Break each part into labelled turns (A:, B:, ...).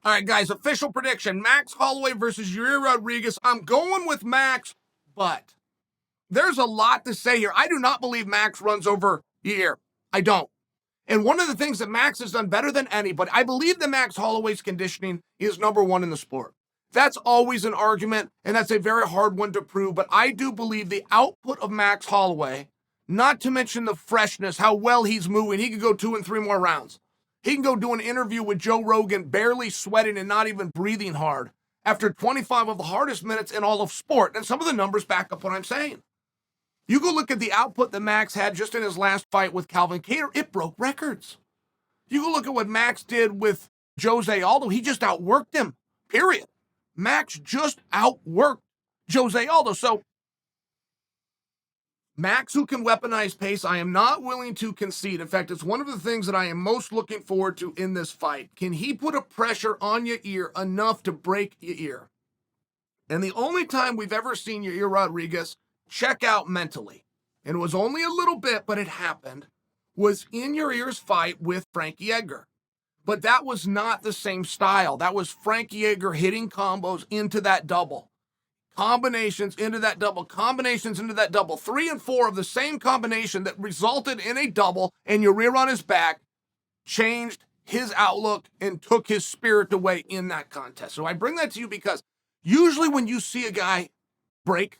A: All right, guys, official prediction. Max Holloway versus Yair Rodriguez. I'm going with Max, but there's a lot to say here. I do not believe Max runs over Yair. I don't. And one of the things that Max has done better than anybody, I believe that Max Holloway's conditioning is number one in the sport. That's always an argument, and that's a very hard one to prove, but I do believe the output of Max Holloway, not to mention the freshness, how well he's moving, he could go 2 and 3 more rounds. He can go do an interview with Joe Rogan, barely sweating and not even breathing hard, after 25 of the hardest minutes in all of sport. And some of the numbers back up what I'm saying. You go look at the output that Max had just in his last fight with Calvin Kattar. It broke records. You go look at what Max did with Jose Aldo. He just outworked him, period. Max just outworked Jose Aldo. So Max, who can weaponize pace, I am not willing to concede. In fact, it's one of the things that I am most looking forward to in this fight. Can he put a pressure on Yair enough to break Yair? And the only time we've ever seen Yair Rodriguez check out mentally, and it was only a little bit, but it happened, was in Yair's fight with Frankie Edgar. But that was not the same style. That was Frankie Edgar hitting combos into that double. Combinations into that double. Combinations into that double. 3 and 4 of the same combination that resulted in a double, and Yair on his back changed his outlook and took his spirit away in that contest. So I bring that to you because usually when you see a guy break,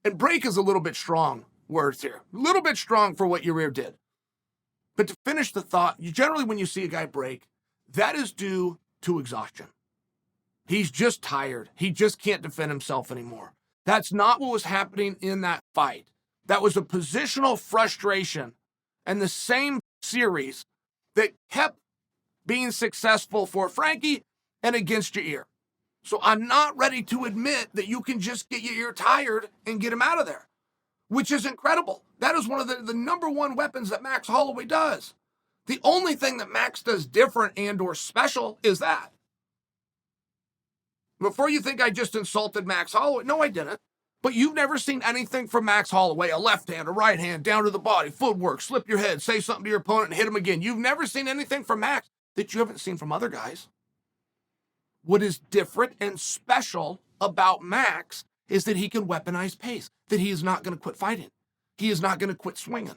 A: and break is a little bit strong words here, a little bit strong for what Yair did. But to finish the thought, generally when you see a guy break, that is due to exhaustion. He's just tired. He just can't defend himself anymore. That's not what was happening in that fight. That was a positional frustration and the same series that kept being successful for Frankie and against Yair. So I'm not ready to admit that you can just get Yair tired and get him out of there, which is incredible. That is one of the number one weapons that Max Holloway does. The only thing that Max does different and or special is that. Before you think I just insulted Max Holloway, no, I didn't. But you've never seen anything from Max Holloway, a left hand, a right hand, down to the body, footwork, slip your head, say something to your opponent and hit him again. You've never seen anything from Max that you haven't seen from other guys. What is different and special about Max is that he can weaponize pace, that he is not going to quit fighting. He is not going to quit swinging.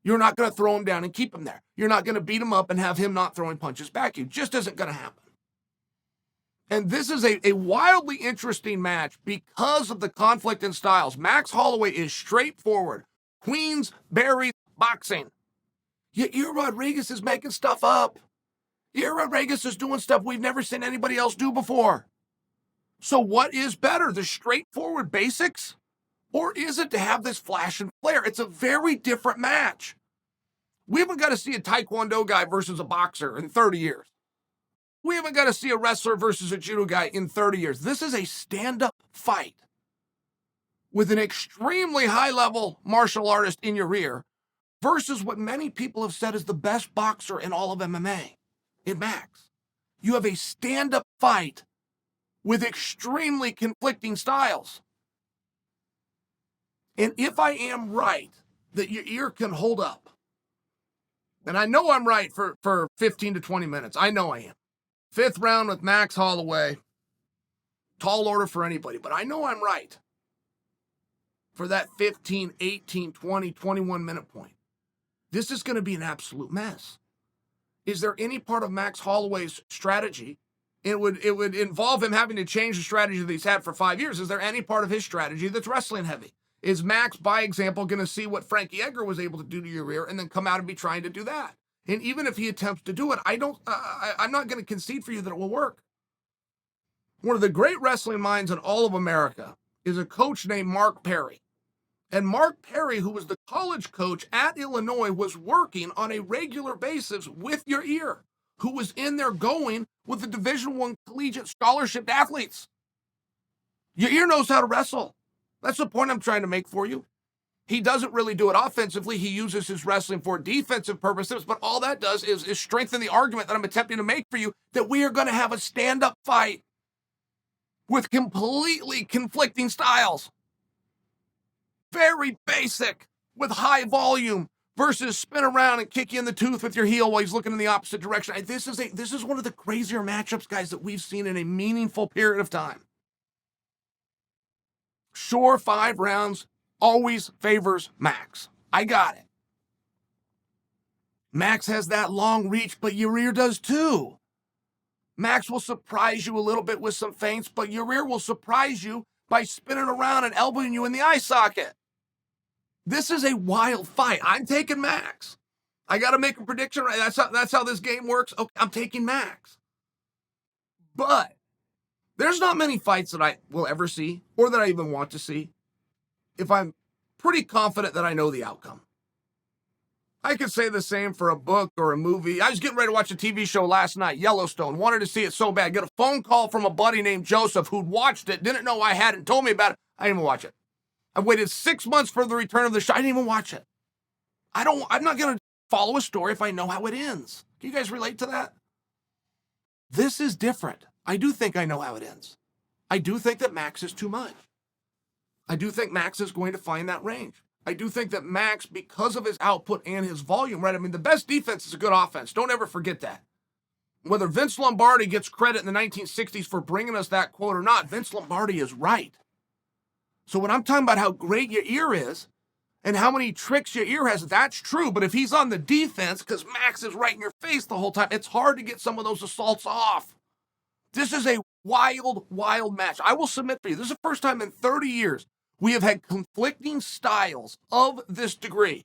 A: You're not going to throw him down and keep him there. You're not going to beat him up and have him not throwing punches back. It just isn't going to happen. And this is a wildly interesting match because of the conflict in styles. Max Holloway is straightforward. Queensberry boxing. Yair Rodriguez is making stuff up. Yair Rodriguez is doing stuff we've never seen anybody else do before. So what is better, the straightforward basics? Or is it to have this flash and flare? It's a very different match. We haven't got to see a Taekwondo guy versus a boxer in 30 years. We haven't got to see a wrestler versus a judo guy in 30 years. This is a stand-up fight with an extremely high-level martial artist in your rear versus what many people have said is the best boxer in all of MMA, in Max. You have a stand-up fight with extremely conflicting styles. And if I am right that Yair can hold up, and I know I'm right for 15 to 20 minutes. I know I am. 5th round with Max Holloway. Tall order for anybody, but I know I'm right for that 15, 18, 20, 21 minute point. This is going to be an absolute mess. Is there any part of Max Holloway's strategy? It would involve him having to change the strategy that he's had for 5 years. Is there any part of his strategy that's wrestling heavy? Is Max, by example, going to see what Frankie Edgar was able to do to Yair and then come out and be trying to do that? And even if he attempts to do it, I'm not going to concede for you that it will work. One of the great wrestling minds in all of America is a coach named Mark Perry. And Mark Perry, who was the college coach at Illinois, was working on a regular basis with Yair, who was in there going with the Division I collegiate scholarship athletes. Yair knows how to wrestle. That's the point I'm trying to make for you. He doesn't really do it offensively. He uses his wrestling for defensive purposes, but all that does is strengthen the argument that I'm attempting to make for you that we are going to have a stand-up fight with completely conflicting styles. Very basic, with high volume, versus spin around and kick you in the tooth with your heel while he's looking in the opposite direction. This is one of the crazier matchups, guys, that we've seen in a meaningful period of time. Sure, 5 rounds always favors Max. I got it. Max has that long reach, but Yair does too. Max will surprise you a little bit with some feints, but Yair will surprise you by spinning around and elbowing you in the eye socket. This is a wild fight. I'm taking Max. I got to make a prediction, right? That's how this game works. Okay, I'm taking Max. But there's not many fights that I will ever see or that I even want to see if I'm pretty confident that I know the outcome. I could say the same for a book or a movie. I was getting ready to watch a TV show last night, Yellowstone. Wanted to see it so bad. Get a phone call from a buddy named Joseph who'd watched it, didn't know I hadn't, told me about it. I didn't even watch it. I waited 6 months for the return of the show. I didn't even watch it. I'm not going to follow a story if I know how it ends. Can you guys relate to that? This is different. I do think I know how it ends. I do think that Max is too much. I do think Max is going to find that range. I do think that Max, because of his output and his volume, right? I mean, the best defense is a good offense. Don't ever forget that. Whether Vince Lombardi gets credit in the 1960s for bringing us that quote or not, Vince Lombardi is right. So when I'm talking about how great Yair is and how many tricks Yair has, that's true. But if he's on the defense, because Max is right in your face the whole time, it's hard to get some of those assaults off. This is a wild, wild match. I will submit for you, this is the first time in 30 years we have had conflicting styles of this degree.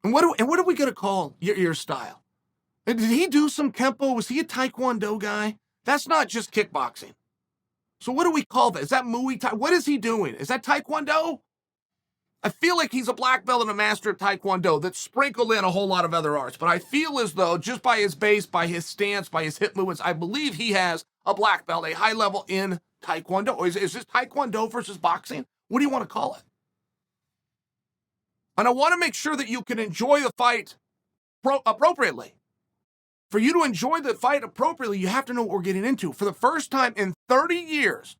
A: And what are we going to call your style? Did he do some Kempo? Was he a Taekwondo guy? That's not just kickboxing. So what do we call that? Is that Muay Thai? What is he doing? Is that Taekwondo? I feel like he's a black belt and a master of Taekwondo that's sprinkled in a whole lot of other arts. But I feel as though just by his base, by his stance, by his hip movements, I believe he has a black belt, a high level in Taekwondo. Or is this Taekwondo versus boxing? What do you want to call it? And I want to make sure that you can enjoy the fight appropriately. For you to enjoy the fight appropriately, you have to know what we're getting into. For the first time in 30 years,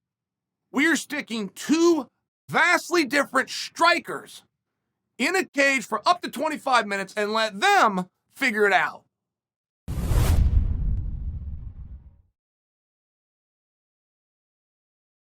A: we are sticking 2 vastly different strikers in a cage for up to 25 minutes and let them figure it out.